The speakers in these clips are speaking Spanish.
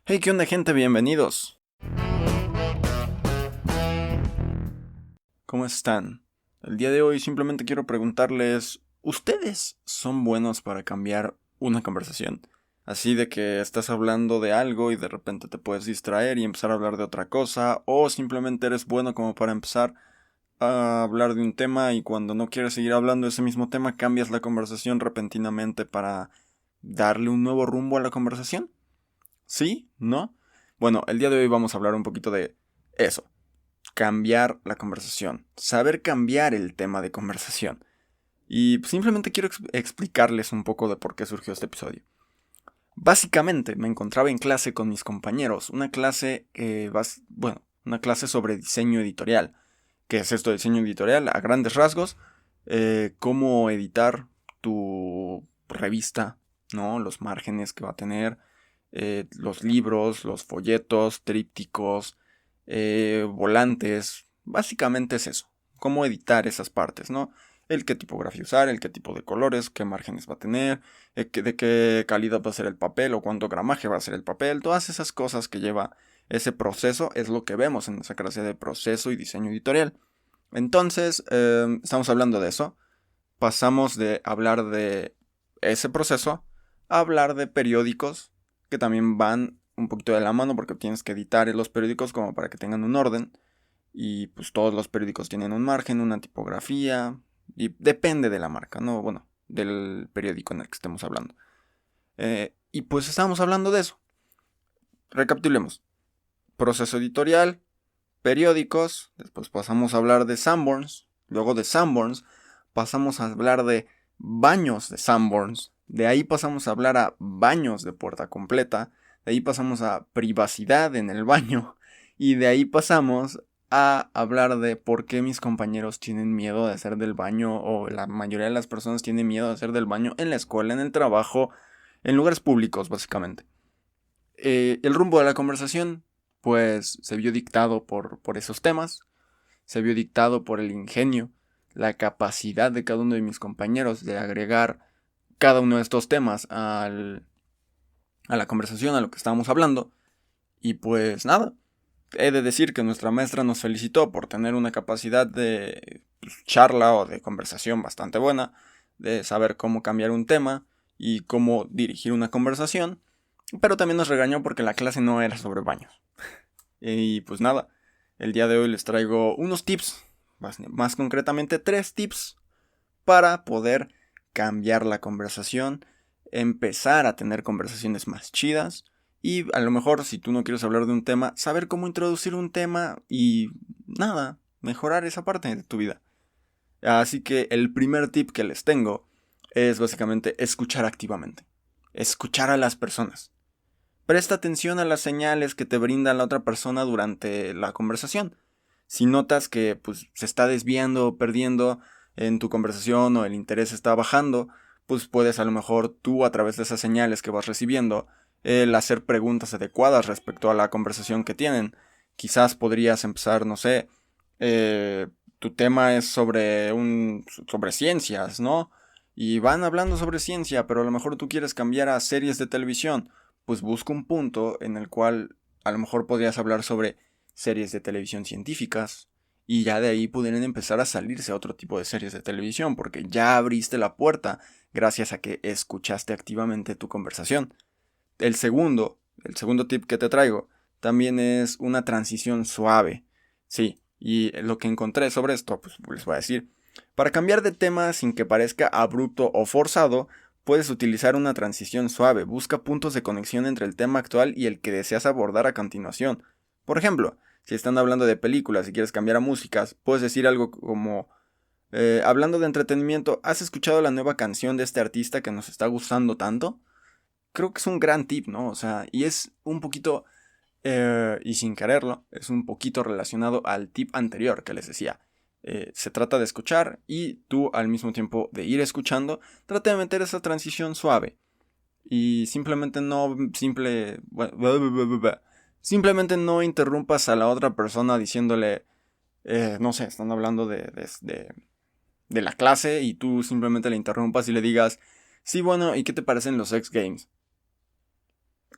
Hey, ¿qué onda, gente? Bienvenidos. ¿Cómo están? El día de hoy simplemente quiero preguntarles, ¿ustedes son buenos para cambiar una conversación? Así de que estás hablando de algo y de repente te puedes distraer y empezar a hablar de otra cosa, o simplemente eres bueno como para empezar a hablar de un tema y cuando no quieres seguir hablando de ese mismo tema cambias la conversación repentinamente para darle un nuevo rumbo a la conversación. ¿Sí? ¿No? Bueno, el día de hoy vamos a hablar un poquito de eso, cambiar la conversación, saber cambiar el tema de conversación. Y simplemente quiero explicarles un poco de por qué surgió este episodio. Básicamente me encontraba en clase con mis compañeros, una clase, una clase sobre diseño editorial. ¿Qué es esto de diseño editorial? A grandes rasgos, cómo editar tu revista, ¿no? Los márgenes que va a tener, los libros, los folletos, trípticos, volantes. Básicamente es eso. Cómo editar esas partes, ¿no? El qué tipografía usar, el qué tipo de colores, qué márgenes va a tener, de qué calidad va a ser el papel o cuánto gramaje va a ser el papel. Todas esas cosas que lleva ese proceso es lo que vemos en esa clase de proceso y diseño editorial. Entonces, estamos hablando de eso. Pasamos de hablar de ese proceso a hablar de periódicos que también van un poquito de la mano porque tienes que editar los periódicos como para que tengan un orden. Y pues todos los periódicos tienen un margen, una tipografía. Y depende de la marca, ¿no? Bueno, del periódico en el que estemos hablando. Y pues estábamos hablando de eso. Recapitulemos. Proceso editorial, periódicos, después pasamos a hablar de Sanborns, luego de Sanborns pasamos a hablar de baños de Sanborns, de ahí pasamos a hablar a baños de puerta completa, de ahí pasamos a privacidad en el baño y de ahí pasamos a hablar de por qué mis compañeros tienen miedo de hacer del baño o la mayoría de las personas tienen miedo de hacer del baño en la escuela, en el trabajo, en lugares públicos básicamente. El rumbo de la conversación pues se vio dictado por esos temas, se vio dictado por el ingenio, la capacidad de cada uno de mis compañeros de agregar cada uno de estos temas a la conversación, a lo que estábamos hablando. Y pues nada, he de decir que nuestra maestra nos felicitó por tener una capacidad de charla o de conversación bastante buena, de saber cómo cambiar un tema y cómo dirigir una conversación, pero también nos regañó porque la clase no era sobre baños. Y pues nada, el día de hoy les traigo unos tips, más concretamente 3 tips para poder cambiar la conversación, empezar a tener conversaciones más chidas y a lo mejor si tú no quieres hablar de un tema, saber cómo introducir un tema y nada, mejorar esa parte de tu vida. Así que el primer tip que les tengo es básicamente escuchar activamente, escuchar a las personas. Presta atención a las señales que te brinda la otra persona durante la conversación. Si notas que pues, se está desviando o perdiendo en tu conversación o el interés está bajando, pues puedes a lo mejor tú a través de esas señales que vas recibiendo el hacer preguntas adecuadas respecto a la conversación que tienen. Quizás podrías empezar, no sé, tu tema es sobre ciencias, ¿no? Y van hablando sobre ciencia, pero a lo mejor tú quieres cambiar a series de televisión, pues busca un punto en el cual a lo mejor podrías hablar sobre series de televisión científicas y ya de ahí pudieran empezar a salirse a otro tipo de series de televisión porque ya abriste la puerta gracias a que escuchaste activamente tu conversación. El segundo tip que te traigo también es una transición suave. Sí, y lo que encontré sobre esto, pues les voy a decir. Para cambiar de tema sin que parezca abrupto o forzado, puedes utilizar una transición suave. Busca puntos de conexión entre el tema actual y el que deseas abordar a continuación. Por ejemplo, si están hablando de películas y quieres cambiar a músicas, puedes decir algo como, hablando de entretenimiento, ¿has escuchado la nueva canción de este artista que nos está gustando tanto? Creo que es un gran tip, ¿no? O sea, y es un poquito, y sin quererlo, es un poquito relacionado al tip anterior que les decía. Se trata de escuchar y tú al mismo tiempo de ir escuchando, trata de meter esa transición suave. Y simplemente simplemente no interrumpas a la otra persona diciéndole, no sé, están hablando de la clase y tú simplemente le interrumpas y le digas, sí, bueno, ¿y qué te parecen los X Games?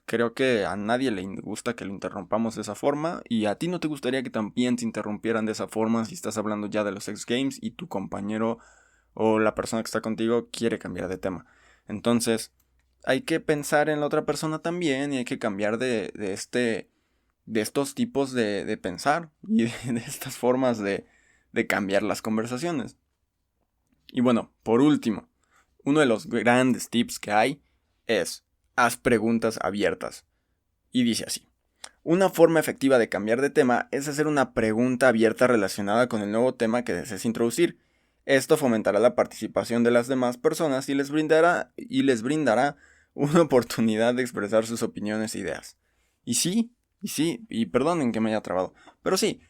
creo que a nadie le gusta que lo interrumpamos de esa forma, y a ti no te gustaría que también te interrumpieran de esa forma si estás hablando ya de los X Games y tu compañero o la persona que está contigo quiere cambiar de tema. Entonces, hay que pensar en la otra persona también y hay que cambiar de estos tipos de pensar y de estas formas de cambiar las conversaciones. Y bueno, por último, uno de los grandes tips que hay es: haz preguntas abiertas. Y dice así: una forma efectiva de cambiar de tema es hacer una pregunta abierta relacionada con el nuevo tema que desees introducir. Esto fomentará la participación de las demás personas y les brindará una oportunidad de expresar sus opiniones e ideas. Y perdonen que me haya trabado, pero sí,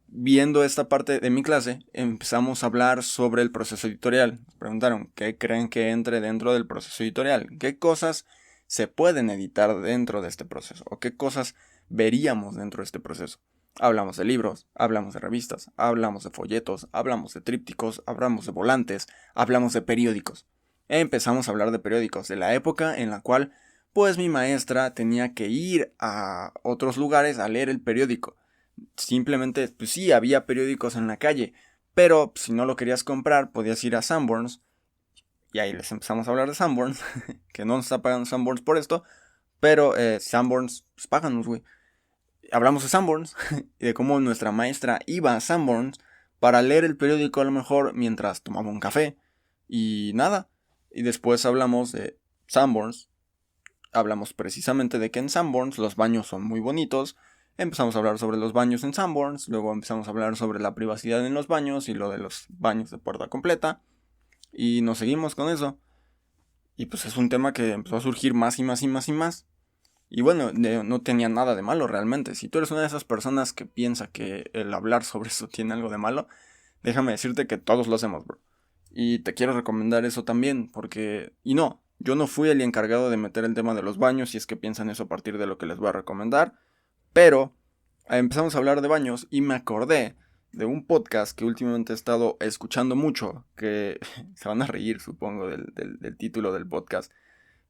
viendo esta parte de mi clase, empezamos a hablar sobre el proceso editorial. Nos preguntaron qué creen que entre dentro del proceso editorial, qué cosas se pueden editar dentro de este proceso o qué cosas veríamos dentro de este proceso. Hablamos de libros, hablamos de revistas, hablamos de folletos, hablamos de trípticos, hablamos de volantes, hablamos de periódicos. Empezamos a hablar de periódicos, de la época en la cual pues mi maestra tenía que ir a otros lugares a leer el periódico. Simplemente, pues sí, había periódicos en la calle, pero si no lo querías comprar, podías ir a Sanborns. Y ahí les empezamos a hablar de Sanborns, que no nos está pagando Sanborns por esto, pero Sanborns, pues páganos, güey. Hablamos de Sanborns y de cómo nuestra maestra iba a Sanborns para leer el periódico a lo mejor mientras tomaba un café y nada. Y después hablamos de Sanborns. Hablamos precisamente de que en Sanborns los baños son muy bonitos. Empezamos a hablar sobre los baños en Sanborns. Luego empezamos a hablar sobre la privacidad en los baños y lo de los baños de puerta completa. Y nos seguimos con eso. Y pues es un tema que empezó a surgir más y más y más y más. Y bueno, no tenía nada de malo realmente. Si tú eres una de esas personas que piensa que el hablar sobre eso tiene algo de malo, déjame decirte que todos lo hacemos, bro. Y te quiero recomendar eso también, porque... Y no, yo no fui el encargado de meter el tema de los baños, si es que piensan eso a partir de lo que les voy a recomendar. Pero empezamos a hablar de baños y me acordé de un podcast que últimamente he estado escuchando mucho, que se van a reír, supongo, del título del podcast.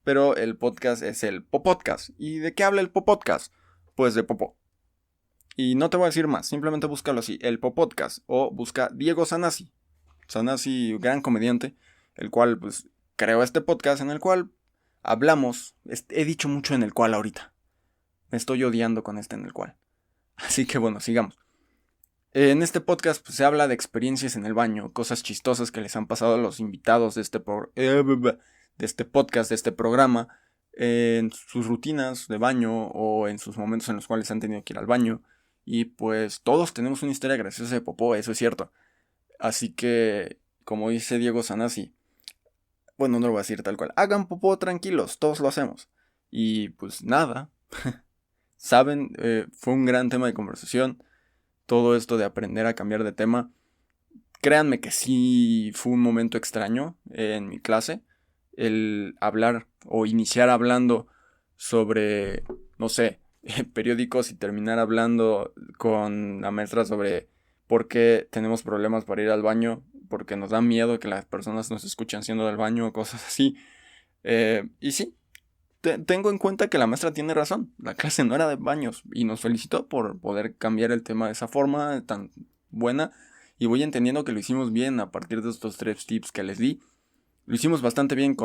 Pero el podcast es el Popodcast. ¿Y de qué habla el Popodcast? Pues de popó. Y no te voy a decir más, simplemente búscalo así, el Popodcast, o busca Diego Sanasi. Sanasi, gran comediante, el cual pues creó este podcast en el cual hablamos, he dicho mucho en el cual ahorita. Me estoy odiando con este en el cual. Así que bueno, sigamos. En este podcast pues, se habla de experiencias en el baño, cosas chistosas que les han pasado a los invitados de este podcast, de este programa, en sus rutinas de baño o en sus momentos en los cuales han tenido que ir al baño. Y pues todos tenemos una historia graciosa de popó, eso es cierto. Así que, como dice Diego Sanasi, bueno, no lo voy a decir tal cual, hagan popó tranquilos, todos lo hacemos. Y pues nada, saben, fue un gran tema de conversación, todo esto de aprender a cambiar de tema. Créanme que sí fue un momento extraño en mi clase, el hablar o iniciar hablando sobre, no sé, periódicos y terminar hablando con la maestra sobre por qué tenemos problemas para ir al baño, porque nos da miedo que las personas nos escuchen haciendo del baño, cosas así. Y sí, tengo en cuenta que la maestra tiene razón, la clase no era de baños y nos felicitó por poder cambiar el tema de esa forma tan buena. Y voy entendiendo que lo hicimos bien a partir de estos 3 tips que les di. Lo hicimos bastante bien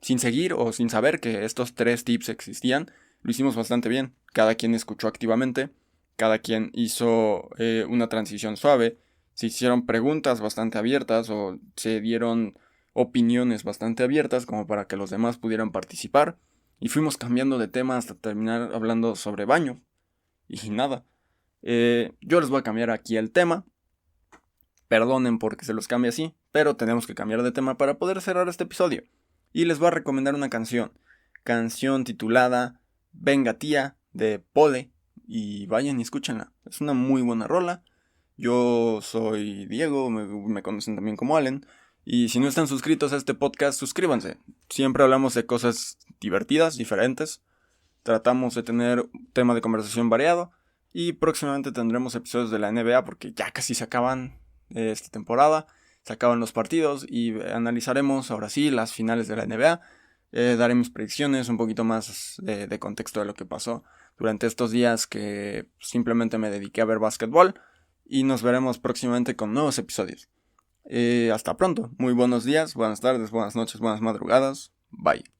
sin seguir o sin saber que estos 3 tips existían. Lo hicimos bastante bien. Cada quien escuchó activamente. Cada quien hizo una transición suave. Se hicieron preguntas bastante abiertas o se dieron opiniones bastante abiertas como para que los demás pudieran participar. Y fuimos cambiando de tema hasta terminar hablando sobre baño. Y nada. Yo les voy a cambiar aquí el tema. Perdonen porque se los cambie así, pero tenemos que cambiar de tema para poder cerrar este episodio. Y les voy a recomendar una canción. Canción titulada Venga Tía de Pole. Y vayan y escúchenla. Es una muy buena rola. Yo soy Diego, me conocen también como Allen. Y si no están suscritos a este podcast, suscríbanse. Siempre hablamos de cosas divertidas, diferentes. Tratamos de tener un tema de conversación variado. Y próximamente tendremos episodios de la NBA porque ya casi se acaban esta temporada. Se acaban los partidos y analizaremos ahora sí las finales de la NBA. Daré mis predicciones, un poquito más de contexto de lo que pasó durante estos días que simplemente me dediqué a ver básquetbol. Y nos veremos próximamente con nuevos episodios. Hasta pronto. Muy buenos días, buenas tardes, buenas noches, buenas madrugadas. Bye.